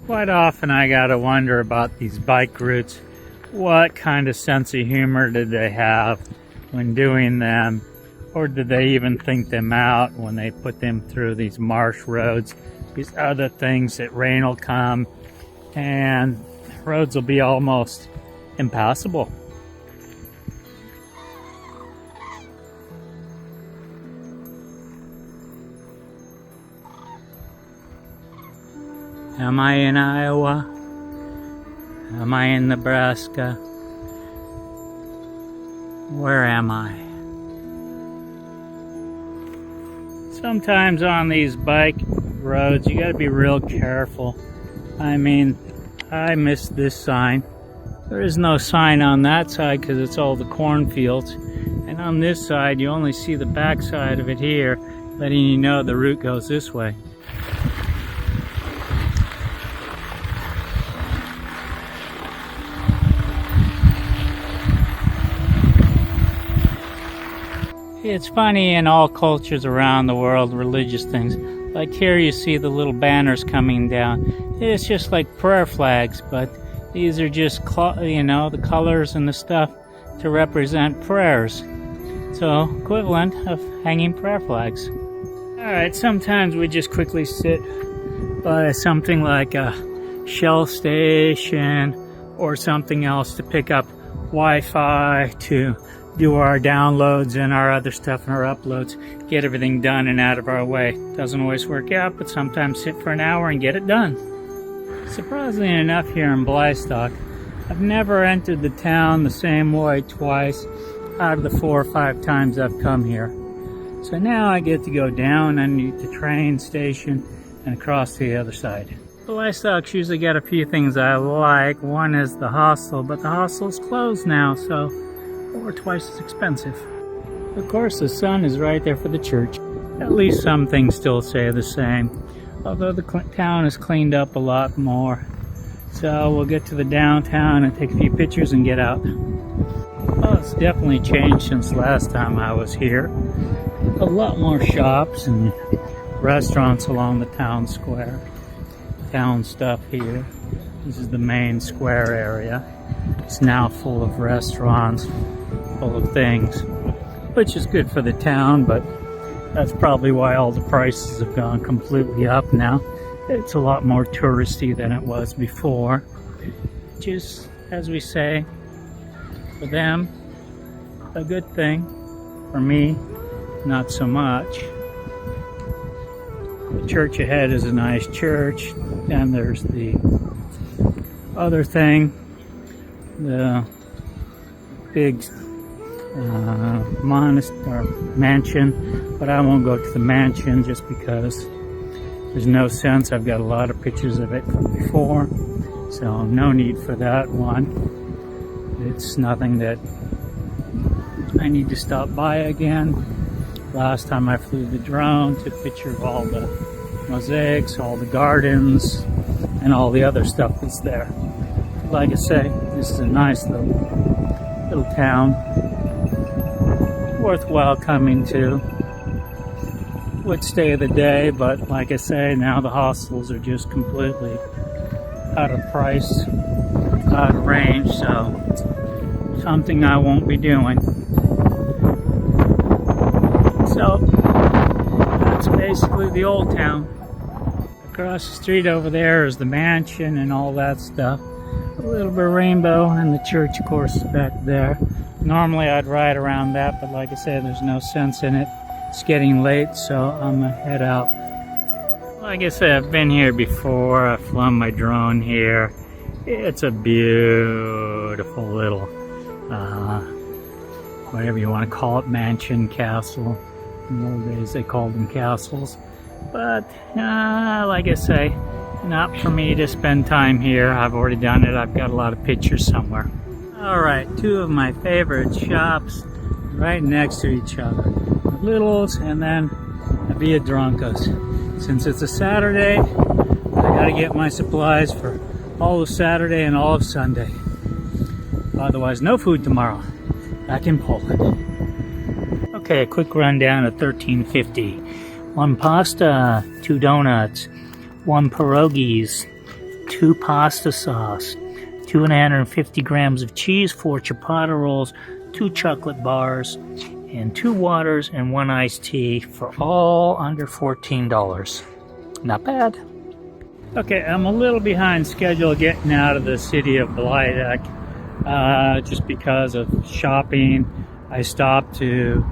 Quite often I gotta wonder about these bike routes. What kind of sense of humor did they have when doing them? Or did they even think them out when they put them through these marsh roads? These other things that rain will come and roads will be almost impassable. Am I in Iowa? Am I in Nebraska? Where am I? Sometimes on these bike roads, you gotta be real careful. I mean, I missed this sign. There is no sign on that side because it's all the cornfields. And on this side, you only see the back side of it here, letting you know the route goes this way. It's funny in all cultures around the world, religious things. Like here you see the little banners coming down. It's just like prayer flags, but these are just, you know, the colors and the stuff to represent prayers. So, equivalent of hanging prayer flags. Alright, sometimes we just quickly sit by something like a Shell station or something else to pick up Wi-Fi, to do our downloads and our other stuff and our uploads, get everything done and out of our way. Doesn't always work out, but sometimes sit for an hour and get it done. Surprisingly enough, here in Białystok, I've never entered the town the same way twice out of the 4 or 5 times I've come here. So now I get to go down underneath the train station and across to the other side. Białystok's usually got a few things I like. One is the hostel, but the hostel's closed now, so or twice as expensive. Of course, the sun is right there for the church. At least some things still stay the same, although the town is cleaned up a lot more. So we'll get to the downtown and take a few pictures and get out. Well, it's definitely changed since last time I was here. A lot more shops and restaurants along the town square. Town stuff here. This is the main square area. It's now full of restaurants, full of things, which is good for the town, but that's probably why all the prices have gone completely up now. It's a lot more touristy than it was before, which is, as we say, for them, a good thing. For me, not so much. The church ahead is a nice church, and there's the other thing, the big mansion, but I won't go to the mansion just because there's no sense. I've got a lot of pictures of it from before, so no need for that one. It's nothing that I need to stop by again. Last time I flew the drone, took a picture of all the mosaics, all the gardens, and all the other stuff that's there. Like I say, this is a nice little town, worthwhile coming to. Would stay of the day, but like I say, now the hostels are just completely out of price, out of range, so something I won't be doing. So that's basically the old town. Across the street over there is the mansion and all that stuff. A little bit of rainbow, and the church, of course, is back there. Normally I'd ride around that, but like I said, there's no sense in it. It's getting late, so I'm gonna head out. Like I said, I've been here before. I've flown my drone here. It's a beautiful little, whatever you want to call it, mansion, castle. In the old days they called them castles. But, like I say, not for me to spend time here. I've already done it. I've got a lot of pictures somewhere. Alright, 2 of my favorite shops right next to each other. Littles and then Via Dronkos. Since it's a Saturday, I gotta get my supplies for all of Saturday and all of Sunday. Otherwise, no food tomorrow. Back in Poland. Okay, a quick rundown at $13.50. 1 pasta, 2 donuts, 1 pierogies, 2 pasta sauce, 250 grams of cheese, 4 ciabatta rolls, 2 chocolate bars, and 2 waters and 1 iced tea for all under $14. Not bad. Okay, I'm a little behind schedule getting out of the city of Białystok just because of shopping. I stopped to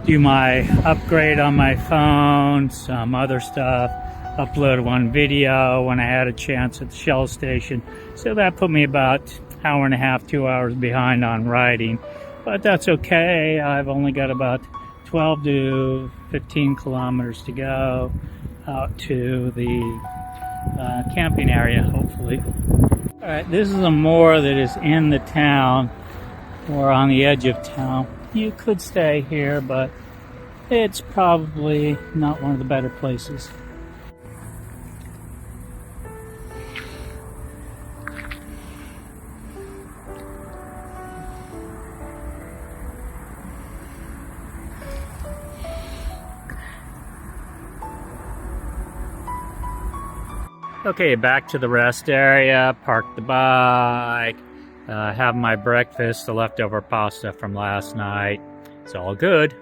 do my upgrade on my phone, some other stuff, upload one video when I had a chance at the Shell station. So that put me about an hour and a half, 2 hours behind on riding. But that's okay. I've only got about 12 to 15 kilometers to go out to the camping area, hopefully. All right, this is a moor that is in the town or on the edge of town. You could stay here, but it's probably not one of the better places. Okay, back to the rest area, park the bike, have my breakfast, the leftover pasta from last night. It's all good.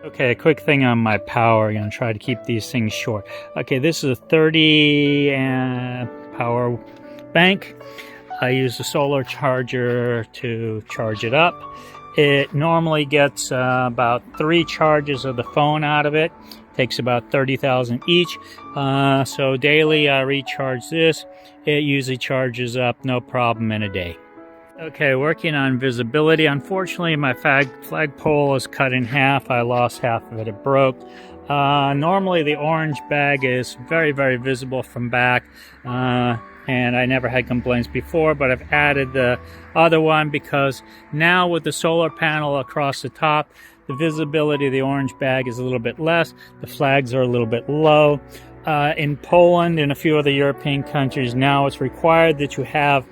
Okay, a quick thing on my power. I'm going to try to keep these things short. Okay, this is a 30 amp power bank. I use a solar charger to charge it up. It normally gets about 3 charges of the phone out of it. Takes about 30,000 each. So daily I recharge this. It usually charges up no problem in a day. Okay, working on visibility. Unfortunately, my flagpole is cut in half. I lost half of it. It broke. Normally the orange bag is very, very visible from back. And I never had complaints before, but I've added the other one because now with the solar panel across the top, the visibility of the orange bag is a little bit less. The flags are a little bit low. In Poland and a few other European countries, now it's required that you have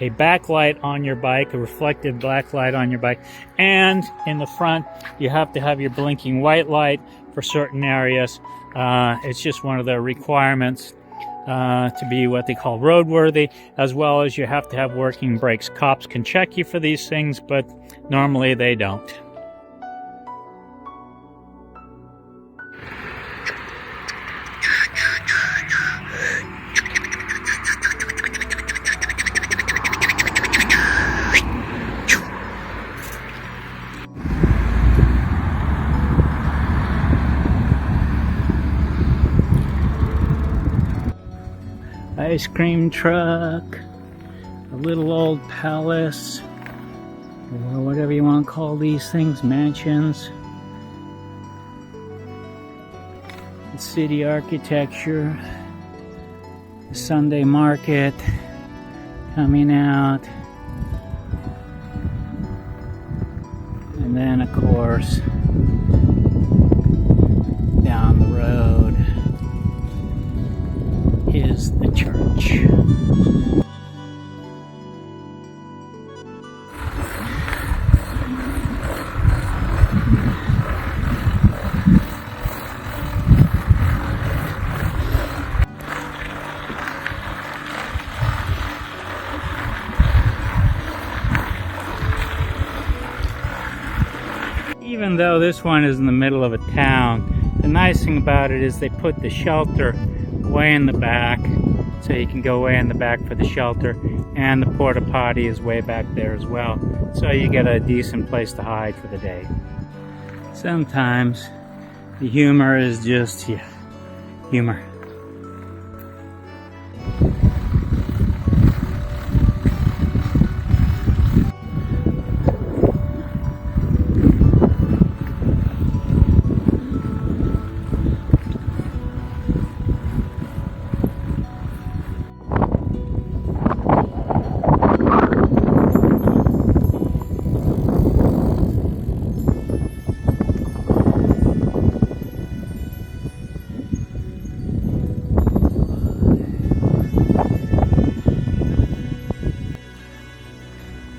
a backlight on your bike, a reflective backlight on your bike, and in the front you have to have your blinking white light for certain areas. It's just one of the requirements to be what they call roadworthy, as well as you have to have working brakes. Cops can check you for these things, but normally they don't. Ice cream truck, a little old palace, or whatever you want to call these things, mansions, the city architecture, the Sunday market coming out, and then of course down the road is the church. Even though this one is in the middle of a town, the nice thing about it is they put the shelter way in the back, so you can go way in the back for the shelter, and the porta potty is way back there as well, so you get a decent place to hide for the day. Sometimes the humor is just, humor.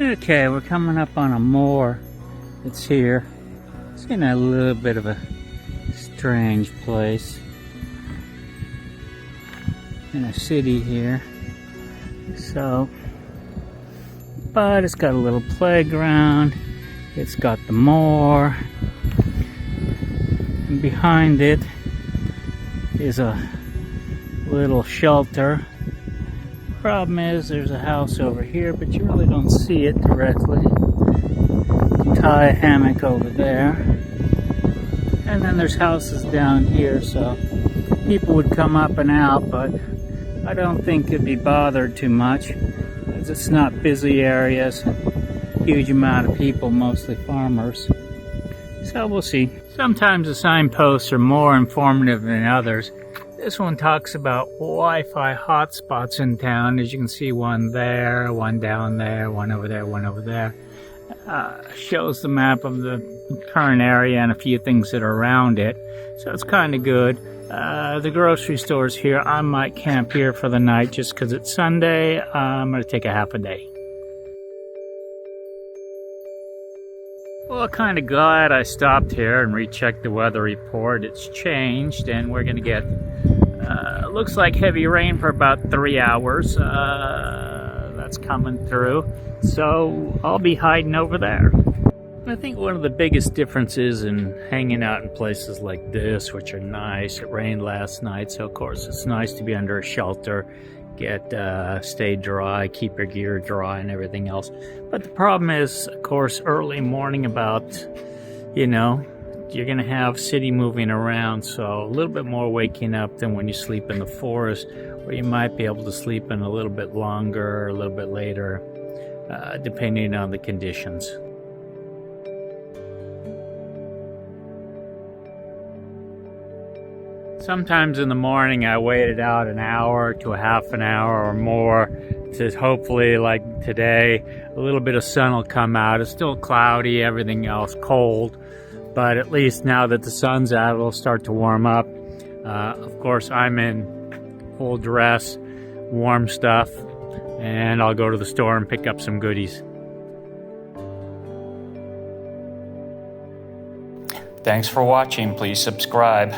Okay, we're coming up on a moor that's here. It's in a little bit of a strange place. In a city here. So, but it's got a little playground. It's got the moor. And behind it is a little shelter. Problem is there's a house over here, but you really don't see it directly. You can tie a hammock over there. And then there's houses down here, so people would come up and out, but I don't think it'd be bothered too much, as it's not busy areas, huge amount of people, mostly farmers. So we'll see. Sometimes the signposts are more informative than others. This one talks about Wi-Fi hotspots in town. As you can see, one there, one down there, one over there, one over there. Shows the map of the current area and a few things that are around it. So it's kind of good. The grocery store's here. I might camp here for the night just because it's Sunday. I'm going to take a half a day. Well, kind of glad I stopped here and rechecked the weather report. It's changed and we're going to get, looks like heavy rain for about 3 hours. That's coming through. So I'll be hiding over there. I think one of the biggest differences in hanging out in places like this, which are nice, it rained last night, so of course it's nice to be under a shelter, stay dry, keep your gear dry and everything else. But the problem is, of course, early morning about, you know, you're going to have city moving around, so a little bit more waking up than when you sleep in the forest, where you might be able to sleep in a little bit longer or a little bit later, depending on the conditions. Sometimes in the morning I waited out an hour to a half an hour or more to hopefully, like today, a little bit of sun will come out. It's still cloudy, everything else cold, but at least now that the sun's out, it'll start to warm up. Of course, I'm in full dress, warm stuff, and I'll go to the store and pick up some goodies. Thanks for watching. Please subscribe.